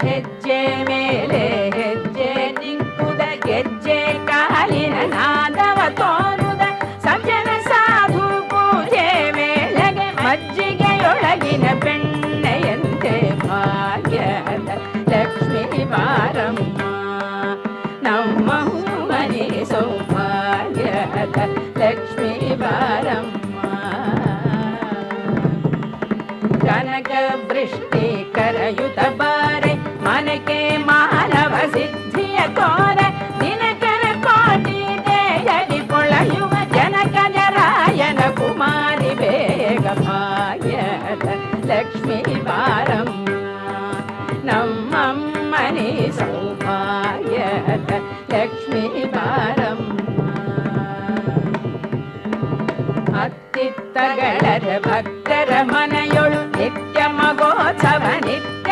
ಹೆಜ್ಜೆ ಮೇಲೆ ಹೆಜ್ಜೆ ನಿಂಕುದ ಗೆಜ್ಜೆ ಕಾಲಿನ ನಾದವ ತೋರುದ ಸಜ್ಜನ ಸಾಧು ಪೂಜೆ ವೇಳೆಗೆ ಮಜ್ಜಿಗೆಯೊಳಗಿನ ಬೆಣ್ಣೆಯಂತೆ ಭಾಗ್ಯದ ಲಕ್ಷ್ಮೀ ಬಾರಮ್ಮ ನಮ್ಮ ಮನೆ ಸೌಭಾಗ್ಯದ ಲಕ್ಷ್ಮೀ ಬಾರಮ್ಮ ಕನಕ ವೃಷ್ಟಿ ಕರಯುತ ಬಾರೆ ಮನಕೆ ಮಾನವ ಸಿದ್ಧಿಯ ತೋರ ದಿನಕರ ಕೋಟಿ ದೇಯದಿ ಪೊಳೆಯುವ ಜನಕಜರಾಯನ ಕುಮಾರಿ ಬೇಗ ಭಾಗ್ಯದ ಲಕ್ಷ್ಮೀ ಬಾರಮ್ಮ ನಮ್ಮಮ್ಮನಿ ಸೌಭಾಗ್ಯದ ಲಕ್ಷ್ಮೀ ಬಾರಮ್ಮ ಅತ್ತಿತ್ತಗಳರ ಭಕ್ತ